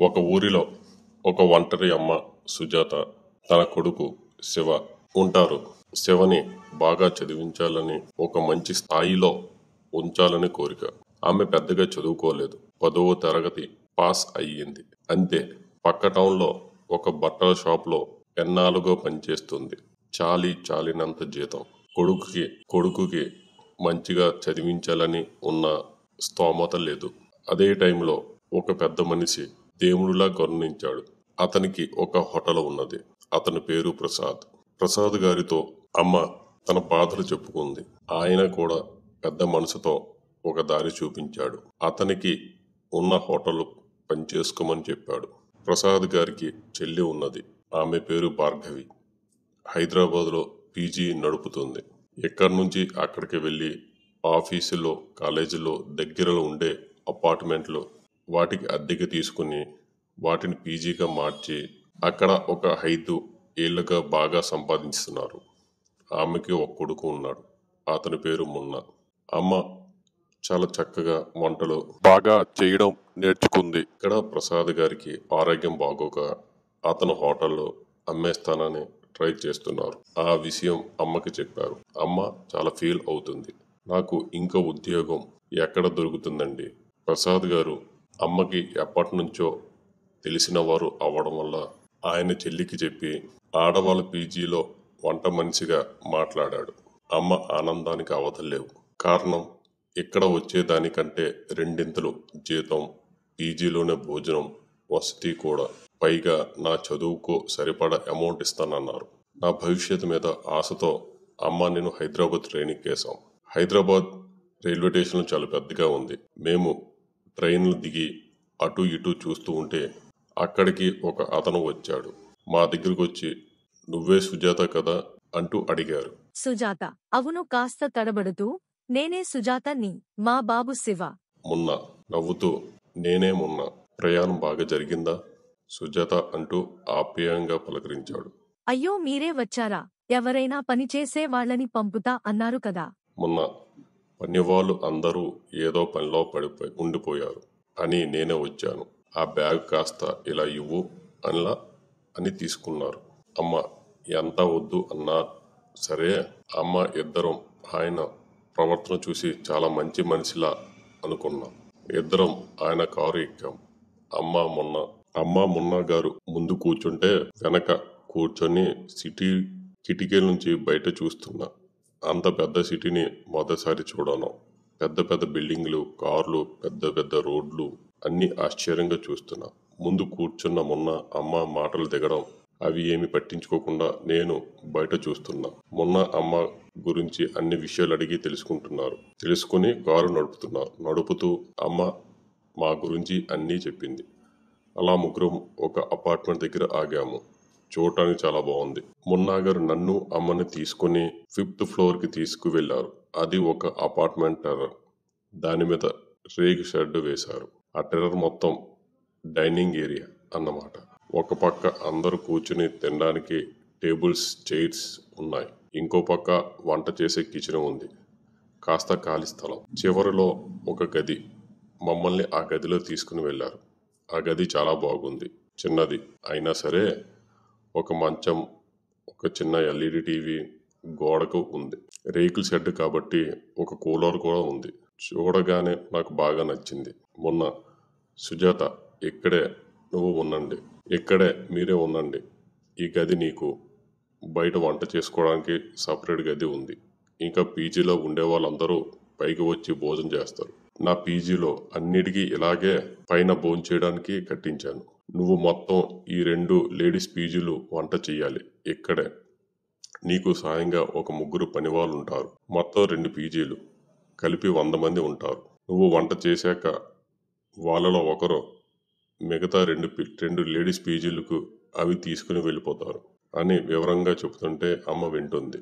ఒక ఊరిలో ఒక ఒంటరి అమ్మ సుజాత, తన కొడుకు శివ ఉంటారు. శివని బాగా చదివించాలని, ఒక మంచి స్థాయిలో ఉంచాలని కోరిక. ఆమె పెద్దగా చదువుకోలేదు. 10వ తరగతి పాస్ అయ్యింది అంతే. పక్క టౌన్లో ఒక బట్టల షాప్లో ఎన్నాళ్ళుగా పనిచేస్తుంది. చాలినంత జీతం. కొడుకుకి మంచిగా చదివించాలని ఉన్న స్తోమత లేదు. అదే టైంలో ఒక పెద్ద మనిషి దేవుడిలా కరుణించాడు. అతనికి ఒక హోటల్ ఉన్నది. అతని పేరు ప్రసాద్. ప్రసాద్ గారితో అమ్మ తన బాధలు చెప్పుకుంది. ఆయన కూడా పెద్ద మనసుతో ఒక దారి చూపించాడు. అతనికి ఉన్న హోటల్ పనిచేసుకోమని చెప్పాడు. ప్రసాద్ గారికి చెల్లి ఉన్నది. ఆమె పేరు భార్గవి. హైదరాబాద్లో పీజీ నడుపుతుంది. ఎక్కడి నుంచి అక్కడికి వెళ్ళి ఆఫీసులో, కాలేజీలో, దగ్గరలో ఉండే అపార్ట్మెంట్లు వాటికి అద్దెకి తీసుకుని వాటిని పీజీగా మార్చి అక్కడ ఒక 5 ఏళ్లుగా బాగా సంపాదిస్తున్నారు. ఆమెకి ఒక కొడుకు ఉన్నాడు. అతని పేరు మున్న. అమ్మ చాలా చక్కగా వంటలు బాగా చేయడం నేర్చుకుంది. ఇక్కడ ప్రసాద్ గారికి ఆరోగ్యం బాగోక అతను హోటల్లో అమ్మేస్తానని ట్రై చేస్తున్నారు. ఆ విషయం అమ్మకి చెప్పారు. అమ్మ చాలా ఫీల్ అవుతుంది. నాకు ఇంకా ఉద్యోగం ఎక్కడ దొరుకుతుందండి? ప్రసాద్ గారు అమ్మకి ఎప్పటి నుంచో తెలిసిన వారు అవ్వడం వల్ల ఆయన చెల్లికి చెప్పి ఆడవాళ్ళ పీజీలో వంట మనిషిగా మాట్లాడాడు. అమ్మ ఆనందానికి అవతలేవు. కారణం, ఇక్కడ వచ్చేదానికంటే 2 జీతం, పీజీలోనే భోజనం, వసతి కూడా. పైగా నా చదువుకు సరిపడా అమౌంట్ ఇస్తానన్నారు. నా భవిష్యత్తు మీద ఆశతో అమ్మ నేను హైదరాబాద్ ట్రైన్కి వేశాం. హైదరాబాద్ రైల్వే స్టేషన్ చాలా పెద్దగా ఉంది. మేము ట్రైన్లు దిగి అటు ఇటు చూస్తూ ఉంటే అక్కడికి ఒక అతను వచ్చాడు. మా దగ్గరకు వచ్చి, నువ్వే సుజాత కదా అంటూ అడిగారు. సుజాత, అవును కాస్త తడబడుతూ, నేనే సుజాతని, మా బాబు శివ. మున్న నవ్వుతూ, నేనే మున్న. ప్రయాణం బాగా జరిగిందా సుజాత అంటూ ఆప్యాయంగా పలకరించాడు. అయ్యో మీరే వచ్చారా? ఎవరైనా పనిచేసే వాళ్ళని పంపుతా అన్నారు కదా. మున్న, పనివాళ్ళు అందరూ ఏదో పనిలో ఉండిపోయారు అని నేనే వచ్చాను. ఆ బ్యాగ్ కాస్త ఇలా ఇవ్వు అని తీసుకున్నారు. అమ్మ ఎంత వద్దు అన్నా సరే, అమ్మ ఇద్దరం ఆయన ప్రవర్తన చూసి చాలా మంచి మనిషిలా అనుకున్నాం. ఇద్దరం ఆయన కారు ఎక్కాం. అమ్మ మున్న గారు ముందు కూర్చుంటే వెనక కూర్చొని సిటీ కిటికీల నుంచి బయట చూస్తున్నా. అంత పెద్ద సిటీని మొదటిసారి చూడను. పెద్ద పెద్ద బిల్డింగ్లు, కార్లు, పెద్ద పెద్ద రోడ్లు అన్ని ఆశ్చర్యంగా చూస్తున్నా. ముందు కూర్చున్న మొన్న అమ్మ మాటలు దిగడం అవి ఏమి పట్టించుకోకుండా నేను బయట చూస్తున్నా. మొన్న అమ్మ గురించి అన్ని విషయాలు అడిగి తెలుసుకుని కారు నడుపుతూ అమ్మ మా గురించి అన్నీ చెప్పింది. అలా ముగ్గురం ఒక అపార్ట్మెంట్ దగ్గర ఆగాము. చూడటానికి చాలా బాగుంది. మున్నాగారు నన్ను అమ్మని తీసుకుని 5th ఫ్లోర్కి తీసుకువెళ్లారు. అది ఒక అపార్ట్మెంట్ టెర్రర్. దాని మీద రేగు షెడ్ వేశారు. ఆ టెర్రర్ మొత్తం డైనింగ్ ఏరియా అన్నమాట. ఒక పక్క అందరూ కూర్చుని తినడానికి టేబుల్స్, చైర్స్ ఉన్నాయి. ఇంకో పక్క వంట చేసే కిచెన్ ఉంది. కాస్త ఖాళీ స్థలం. చివరిలో ఒక గది. మమ్మల్ని ఆ గదిలో తీసుకుని వెళ్లారు. ఆ గది చాలా బాగుంది. చిన్నది అయినా సరే ఒక మంచం, ఒక చిన్న ఎల్ఈడి టీవీ గోడకు ఉంది. రేకుల షెడ్ కాబట్టి ఒక కూలర్ కూడా ఉంది. చూడగానే నాకు బాగా నచ్చింది. మొన్న సుజాత, ఇక్కడే మీరే ఉండండి. ఈ గది నీకు. బయట వంట చేసుకోవడానికి సపరేట్ గది ఉంది. ఇంకా పీజీలో ఉండే వాళ్ళందరూ పైకి వచ్చి భోజనం చేస్తారు. నా పీజీలో అన్నిటికీ ఇలాగే పైన భోజనం చేయడానికి కట్టించాను. నువ్వు మొత్తం ఈ 2 లేడీస్ పీజీలు వంట చెయ్యాలి. ఇక్కడే నీకు సాయంగా ఒక 3 పనివాళ్ళు ఉంటారు. మొత్తం 2 పీజీలు కలిపి 100 మంది ఉంటారు. నువ్వు వంట చేశాక వాళ్ళలో ఒకరు మిగతా 2 లేడీస్ పీజీలకు అవి తీసుకుని వెళ్ళిపోతారు అని వివరంగా చెబుతుంటే అమ్మ వింటుంది.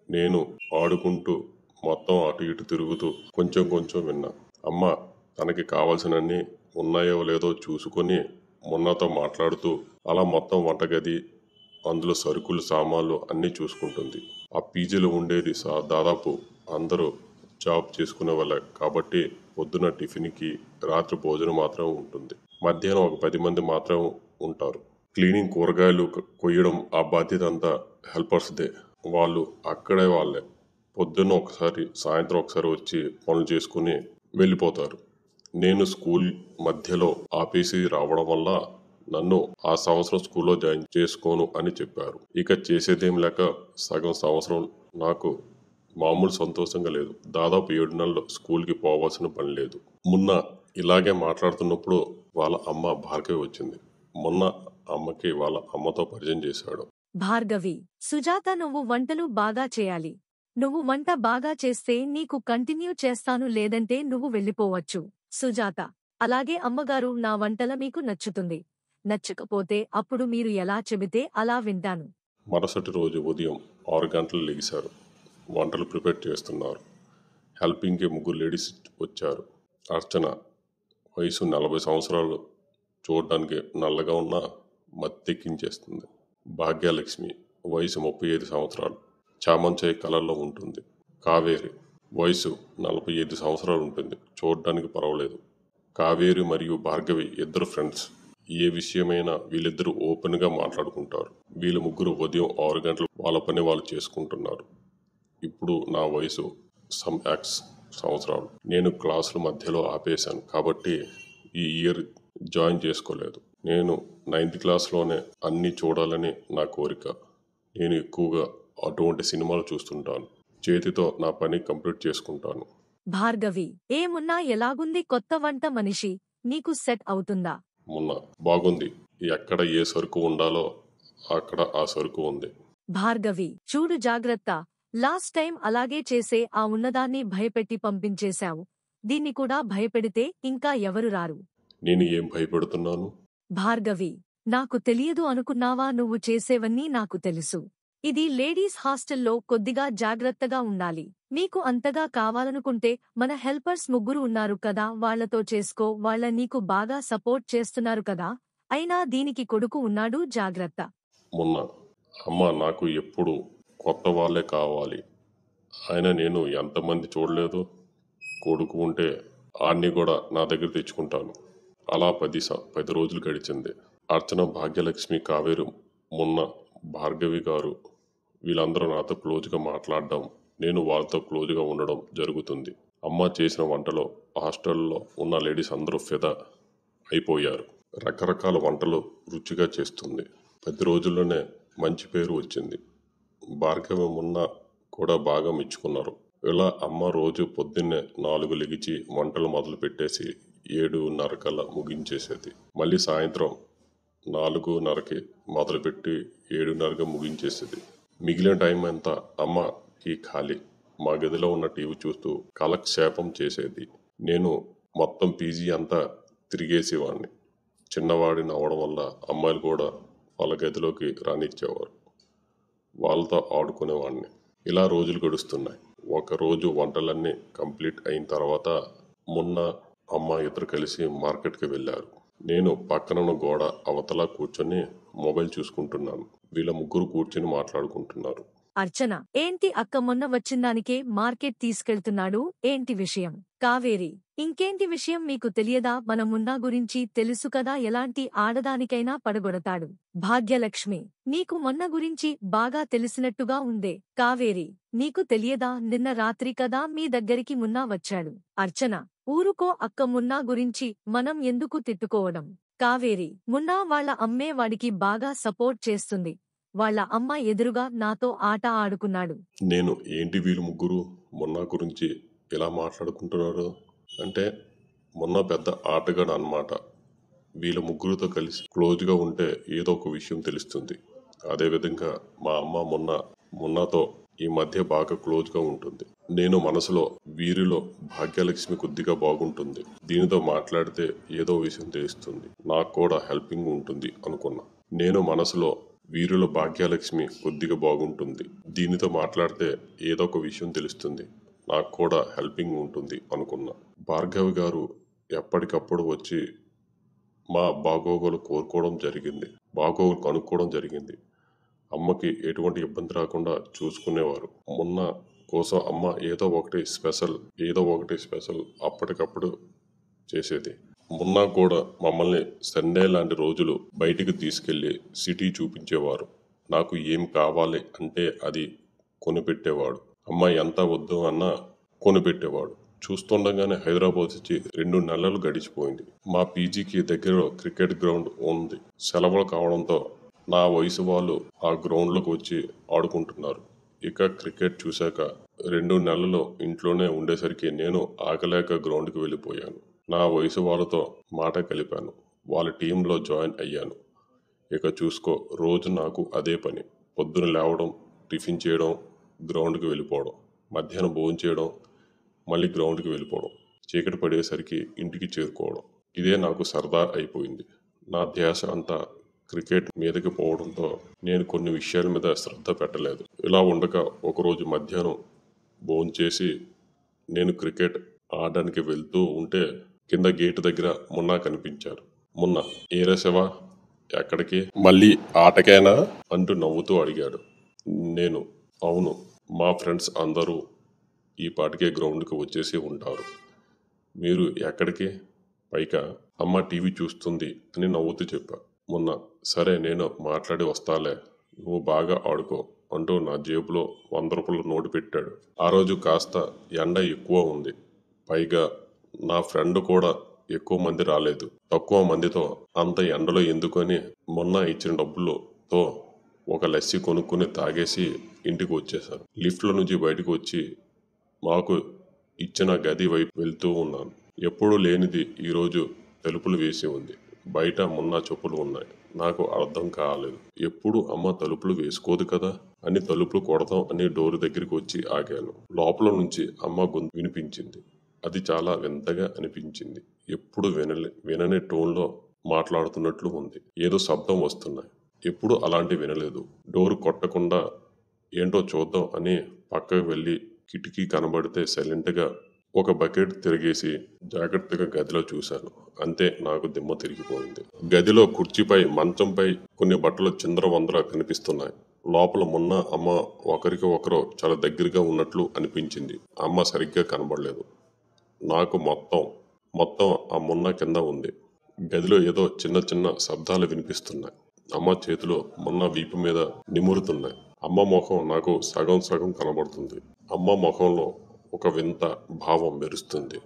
నేను ఆడుకుంటూ మొత్తం అటు ఇటు తిరుగుతూ కొంచెం విన్నా. అమ్మ తనకి కావాల్సినన్ని ఉన్నాయో లేదో చూసుకొని మున్నతో మాట్లాడుతూ అలా మొత్తం వంటగది, అందులో సరుకులు, సామాన్లు అన్నీ చూసుకుంటుంది. ఆ పీజీలో ఉండేది దాదాపు అందరూ జాబ్ చేసుకునే వాళ్ళే కాబట్టి పొద్దున టిఫిన్కి, రాత్రి భోజనం మాత్రం ఉంటుంది. మధ్యాహ్నం ఒక 10 మంది మాత్రం ఉంటారు. క్లీనింగ్, కూరగాయలు కొయ్యడం ఆ బాధ్యత అంతా హెల్పర్స్దే. వాళ్ళు అక్కడే వాళ్ళే. పొద్దున్న ఒకసారి, సాయంత్రం ఒకసారి వచ్చి పనులు చేసుకుని వెళ్ళిపోతారు. నేను స్కూల్ మధ్యలో ఆపేసి రావడం వల్ల నన్ను ఆ సంవత్సరం స్కూల్లో జాయిన్ చేసుకోను అని చెప్పారు. ఇక చేసేదేం లేక సగం సంవత్సరం నాకు మామూలు సంతోషంగా లేదు. దాదాపు 7 నెలలు స్కూల్కి పోవాల్సిన పని లేదు. మొన్న ఇలాగే మాట్లాడుతున్నప్పుడు వాళ్ళ అమ్మ భార్గవి వచ్చింది. మొన్న అమ్మకి వాళ్ళ అమ్మతో పరిచయం చేశాడు. భార్గవి, సుజాత నువ్వు వంటలు బాగా చేయాలి. నువ్వు వంట బాగా చేస్తే నీకు కంటిన్యూ చేస్తాను, లేదంటే నువ్వు వెళ్ళిపోవచ్చు. సుజాత: అలాగే అమ్మగారు, నా వంటల మీకు నచ్చుతుంది. నచ్చకపోతే అప్పుడు మీరు ఎలా చెబితే అలా వింటాను. మరుసటి రోజు ఉదయం 6 గంటలు లెగిశారు. వంటలు ప్రిపేర్ చేస్తున్నారు. హెల్పింగ్కి 3 లేడీస్ వచ్చారు. అర్చన వయసు 40 సంవత్సరాలు, చూడడానికి నల్లగా ఉన్న మత్తెక్కించేస్తుంది. భాగ్యలక్ష్మి వయసు 35 సంవత్సరాలు, చామంచాయి కలర్లో ఉంటుంది. కావేరి వయసు 45 సంవత్సరాలు ఉంటుంది, చూడడానికి పర్వాలేదు. కావేరి మరియు భార్గవి ఇద్దరు ఫ్రెండ్స్. ఏ విషయమైనా వీళ్ళిద్దరూ ఓపెన్గా మాట్లాడుకుంటారు. వీళ్ళు ముగ్గురు ఉదయం 6 గంటలు వాళ్ళ పని వాళ్ళు చేసుకుంటున్నారు. ఇప్పుడు నా వయసు సమ్ ఎక్స్ సంవత్సరాలు. నేను క్లాసుల మధ్యలో ఆపేశాను కాబట్టి ఈ ఇయర్ జాయిన్ చేసుకోలేదు. నేను 9th క్లాస్లోనే అన్నీ చూడాలని నా కోరిక. నేను ఎక్కువగా అటువంటి సినిమాలు చూస్తుంటాను. చేతితో నా పని కంప్లీట్ చేసుకుంటాను. భార్గవి: ఏమున్నా ఎలాగుంది కొత్త వంట మనిషి, నీకు సెట్ అవుతుందా? మొన్న బాగుంది. ఎక్కడ ఏ సరుకు ఉండాలో అక్కడ ఆ సరుకు ఉంది. భార్గవి: చూడు జాగ్రత్త, లాస్ట్ టైం అలాగే చేసే ఆ ఉన్నదాన్ని భయపెట్టి పంపించేశావు. దీన్ని కూడా భయపెడితే ఇంకా ఎవరు రారు. నేను ఏం భయపెడుతున్నాను? భార్గవి: నాకు తెలియదు అనుకున్నావా? నువ్వు చేసేవన్నీ నాకు తెలుసు. ఇది లేడీస్ హాస్టల్లో, కొద్దిగా జాగ్రత్తగా ఉండాలి. నీకు అంతగా కావాలనుకుంటే మన హెల్పర్స్ 3 ఉన్నారు కదా, వాళ్లతో చేసుకో. వాళ్ళ నీకు బాగా సపోర్ట్ చేస్తున్నారు కదా. అయినా దీనికి కొడుకు ఉన్నాడు, జాగ్రత్త. మొన్న అమ్మ నాకు ఎప్పుడు కొత్త వాళ్ళే కావాలి. అయినా నేను ఎంతమంది చూడలేదు. కొడుకు ఉంటే ఆన్ని కూడా నా దగ్గర తెచ్చుకుంటాను. అలా 10 రోజులు గడిచింది. అర్చన, భాగ్యలక్ష్మి, కావేరు, మొన్న భార్గవి గారు వీళ్ళందరూ నాతో క్లోజ్గా మాట్లాడడం, నేను వాళ్ళతో క్లోజ్గా ఉండడం జరుగుతుంది. అమ్మ చేసిన వంటలో హాస్టల్లో ఉన్న లేడీస్ అందరూ ఫిదా అయిపోయారు. రకరకాల వంటలు రుచిగా చేస్తుంది. 10 రోజుల్లోనే మంచి పేరు వచ్చింది. భార్గవి మొన్న కూడా బాగా మెచ్చుకున్నారు. ఇలా అమ్మ రోజు పొద్దున్నే 4 లెగిచి వంటలు మొదలు పెట్టేసి 7:30 కల్లా ముగించేసేది. మళ్ళీ సాయంత్రం 4:30కి మొదలుపెట్టి 7:30కి ముగించేసేది. మిగిలిన టైం అంతా అమ్మకి ఖాళీ. మా గదిలో ఉన్న టీవీ చూస్తూ కాలక్షేపం చేసేది. నేను మొత్తం పీజీ అంతా తిరిగేసేవాడిని. చిన్నవాడిని అవడం వల్ల అమ్మాయిలు కూడా వాళ్ళ గదిలోకి రానిచ్చేవారు. వాళ్ళతో ఆడుకునేవాడిని. ఇలా రోజులు గడుస్తున్నాయి. ఒకరోజు వంటలన్నీ కంప్లీట్ అయిన తర్వాత మొన్న అమ్మ ఇద్దరు కలిసి మార్కెట్కి వెళ్ళారు. నేను పక్కనున్న గోడ అవతల కూర్చొని మొబైల్ చూసుకుంటున్నాను. వీళ్ళ ముగ్గురు కూర్చొని మాట్లాడుకుంటున్నారు. అర్చన: ఏంటి అక్క, మొన్న వచ్చిందానికే మార్కెట్ తీసుకెళ్తున్నాడు, ఏంటి విషయం? కావేరి: ఇంకేంటి విషయం, మీకు తెలియదా? మన మున్నా గురించి తెలుసు కదా, ఎలాంటి ఆడదానికైనా పడగొడతాడు. భాగ్యలక్ష్మి: నీకు మొన్న గురించి బాగా తెలిసినట్టుగా ఉందే. కావేరి: నీకు తెలియదా, నిన్న రాత్రి కదా మీ దగ్గరికి మున్నా వచ్చాడు. అర్చన: ఊరుకో అక్క, మున్నా గురించి మనం ఎందుకు తిట్టుకోవడం. కావేరి: మున్నా వాళ్ళ అమ్మే వాడికి బాగా సపోర్ట్ చేస్తుంది. వాళ్ళ అమ్మ ఎదురుగా నాతో ఆట ఆడుకున్నాడు. నేను ఏంటి వీళ్ళు ముగ్గురు మొన్న గురించి ఎలా మాట్లాడుకుంటున్నారు అంటే, మొన్న పెద్ద ఆటగాడు అన్నమాట. వీళ్ళ ముగ్గురుతో కలిసి క్లోజ్గా ఉంటే ఏదో ఒక విషయం తెలుస్తుంది. అదేవిధంగా మా అమ్మ మొన్నతో ఈ మధ్య బాగా క్లోజ్గా ఉంటుంది. నేను మనసులో వీరిలో భాగ్యలక్ష్మి కొద్దిగా బాగుంటుంది, దీనితో మాట్లాడితే ఏదో విషయం తెలుస్తుంది, నాకు కూడా హెల్పింగ్ ఉంటుంది అనుకున్నా. నేను మనసులో వీరిలో భాగ్యలక్ష్మి కొద్దిగా బాగుంటుంది, దీనితో మాట్లాడితే ఏదో ఒక విషయం తెలుస్తుంది, నాకు కూడా హెల్పింగ్ ఉంటుంది అనుకున్నా. భార్గవి గారు ఎప్పటికప్పుడు వచ్చి మా బాగోగులు కనుక్కోవడం జరిగింది. అమ్మకి ఎటువంటి ఇబ్బంది రాకుండా చూసుకునేవారు. మొన్న కోసం అమ్మ ఏదో ఒకటి స్పెషల్ అప్పటికప్పుడు చేసేది. మొన్న కూడా మమ్మల్ని సండే లాంటి రోజులు బయటికి తీసుకెళ్లి సిటీ చూపించేవారు. నాకు ఏం కావాలి అంటే అది కొనిపెట్టేవాడు. అమ్మ ఎంత వద్దు అన్నా కొనిపెట్టేవాడు. చూస్తుండగానే హైదరాబాద్ వచ్చి 2 నెలలు గడిచిపోయింది. మా పీజీకి దగ్గరలో క్రికెట్ గ్రౌండ్ ఉంది. సెలవులు కావడంతో నా వయసు వాళ్ళు ఆ గ్రౌండ్లోకి వచ్చి ఆడుకుంటున్నారు. ఇక క్రికెట్ చూశాక 2 నెలలు ఇంట్లోనే ఉండేసరికి నేను ఆగలేక గ్రౌండ్కి వెళ్ళిపోయాను. నా వయసు వాళ్ళతో మాట కలిపాను. వాళ్ళ టీంలో జాయిన్ అయ్యాను. ఇక చూసుకో, రోజు నాకు అదే పని. పొద్దున లేవడం, టిఫిన్ చేయడం, గ్రౌండ్కి వెళ్ళిపోవడం, మధ్యాహ్నం భోజనం చేయడం, మళ్ళీ గ్రౌండ్కి వెళ్ళిపోవడం, చీకటి పడేసరికి ఇంటికి చేరుకోవడం. ఇదే నాకు సరదా అయిపోయింది. నా ధ్యాస అంతా క్రికెట్ మీదకి పోవడంతో నేను కొన్ని విషయాల మీద శ్రద్ధ పెట్టలేదు. ఇలా ఉండగా ఒకరోజు మధ్యాహ్నం భోంచేసి నేను క్రికెట్ ఆడడానికి వెళ్తూ ఉంటే కింద గేటు దగ్గర మున్నా కనిపించారు. మున్నా, ఏరా శివ, ఎక్కడికి? మళ్ళీ ఆటకేనా అంటూ నవ్వుతూ అడిగాడు. నేను, అవును, మా ఫ్రెండ్స్ అందరూ ఈ పాటికే గ్రౌండ్కి వచ్చేసి ఉంటారు. మీరు ఎక్కడికి? పైగా అమ్మ టీవీ చూస్తుంది అని నవ్వుతూ చెప్పా. మొన్న, సరే నేను మాట్లాడి వస్తాలే, నువ్వు బాగా ఆడుకో అంటూ నా జేబులో 100 రూపాయల నోటు పెట్టాడు. ఆ రోజు కాస్త ఎండ ఎక్కువ ఉంది. పైగా నా ఫ్రెండ్ కూడా ఎక్కువ మంది రాలేదు. తక్కువ మందితో అంత ఎండలో ఎందుకని మొన్న ఇచ్చిన డబ్బులతో ఒక లస్సీ కొనుక్కుని తాగేసి ఇంటికి వచ్చేసాను. లిఫ్ట్లో నుంచి బయటకు వచ్చి మాకు ఇచ్చిన గది వైపు వెళ్తూ ఉన్నాను. ఎప్పుడూ లేనిది ఈరోజు తలుపులు వేసి ఉంది. బయట మొన్న చెప్పులు ఉన్నాయి. నాకు అర్థం కాలేదు. ఎప్పుడు అమ్మ తలుపులు వేసుకోదు కదా అని తలుపులు కొడదాం అని డోర్ దగ్గరికి వచ్చి ఆగాను. లోపల నుంచి అమ్మ గొంతు వినిపించింది. అది చాలా వింతగా అనిపించింది. ఎప్పుడు వినని టోన్లో మాట్లాడుతున్నట్లు ఉంది. ఏదో శబ్దం వస్తున్నాయి. ఎప్పుడు అలాంటి వినలేదు. డోర్ కొట్టకుండా ఏంటో చూద్దాం అని పక్కకు వెళ్ళి కిటికీ కనబడితే సైలెంట్గా ఒక బకెట్ తిరిగేసి జాగ్రత్తగా గదిలో చూశాను. అంతే, నాకు దిమ్మ తిరిగిపోయింది. గదిలో కుర్చీపై, మంచంపై కొన్ని బట్టలు చిందరవందర కనిపిస్తున్నాయి. లోపల మొన్న అమ్మ ఒకరికి ఒకరు చాలా దగ్గరగా ఉన్నట్లు అనిపించింది. అమ్మ సరిగ్గా కనబడలేదు. నాకు మొత్తం ఆ మొన్న కింద ఉంది. గదిలో ఏదో చిన్న చిన్న శబ్దాలు వినిపిస్తున్నాయి. అమ్మ చేతులు మొన్న వీపు మీద నిమురుతున్నాయి. అమ్మ ముఖం నాకు సగం సగం కనబడుతుంది. అమ్మ ముఖంలో ఒక వింత భావం మెరుస్తుంది.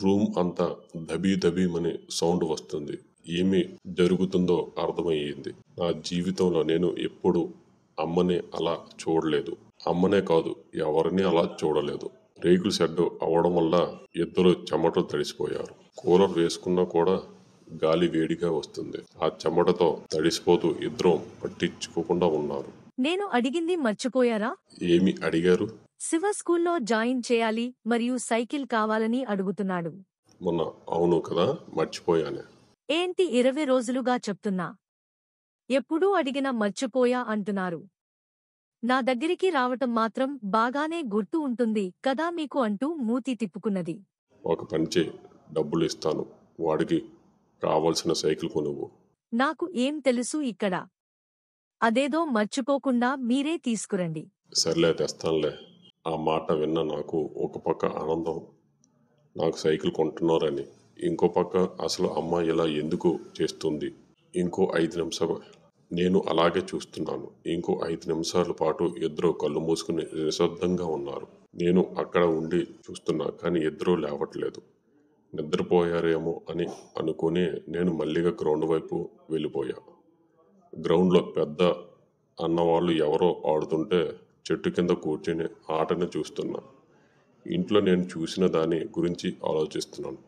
రూమ్ అంతా దబీదబీమని సౌండ్ వస్తుంది. ఏమి జరుగుతుందో అర్థమయ్యింది. నా జీవితంలో నేను ఎప్పుడు అమ్మని అలా చూడలేదు. అమ్మనే కాదు, ఎవరిని అలా చూడలేదు. రేకుల షెడ్ అవడం వల్ల ఇద్దరు చెమటలు తడిసిపోయారు. కూలర్ వేసుకున్నా కూడా గాలి వేడిగా వస్తుంది. ఆ చెమటతో తడిసిపోతూ ఇద్దరం పట్టించుకోకుండా ఉన్నారు. నేను అడిగింది మర్చిపోయారా? ఏమి అడిగారు? శివ స్కూల్లో జాయిన్ చేయాలి మరియు సైకిల్ కావాలని అడుగుతున్నాడు. మొన్న, అవును కదా, మర్చిపోయానే. ఏంటి 20 రోజులుగా చెప్తున్నా? ఎప్పుడూ అడిగినా మర్చిపోయా అంటున్నారు. నా దగ్గరికి రావటం మాత్రం బాగానే గుర్తు ఉంటుంది కదా మీకు అంటూ మూతి తిప్పుకున్నది. ఒక పని చేయి, డబ్బులు ఇస్తాను, వాడికి కావాల్సిన సైకిల్ కొనువ్వు. నాకు ఏం తెలుసు ఇక్కడ? అదేదో మర్చిపోకుండా మీరే తీసుకురండి. సర్లే, తెస్తానులే. ఆ మాట విన్న నాకు ఒక పక్క ఆనందం, నాకు సైకిల్ కొంటున్నారని. ఇంకో పక్క అసలు అమ్మ ఇలా ఎందుకు చేస్తుంది. ఇంకో 5 నిమిషాలు నేను అలాగే చూస్తున్నాను. ఇంకో 5 నిమిషాల పాటు ఇద్దరు కళ్ళు మూసుకుని నిశ్శబ్దంగా ఉన్నారు. నేను అక్కడ ఉండి చూస్తున్నా, కానీ ఇద్దరూ లేవట్లేదు. నిద్రపోయారేమో అని అనుకుని నేను మళ్ళీగా గ్రౌండ్ వైపు వెళ్ళిపోయా. గ్రౌండ్లో పెద్ద అన్నవాళ్ళు ఎవరో ఆడుతుంటే చెట్టు కింద కూర్చొని ఆటను చూస్తున్నా. ఇంట్లో నేను చూసిన దాని గురించి ఆలోచిస్తున్నాను.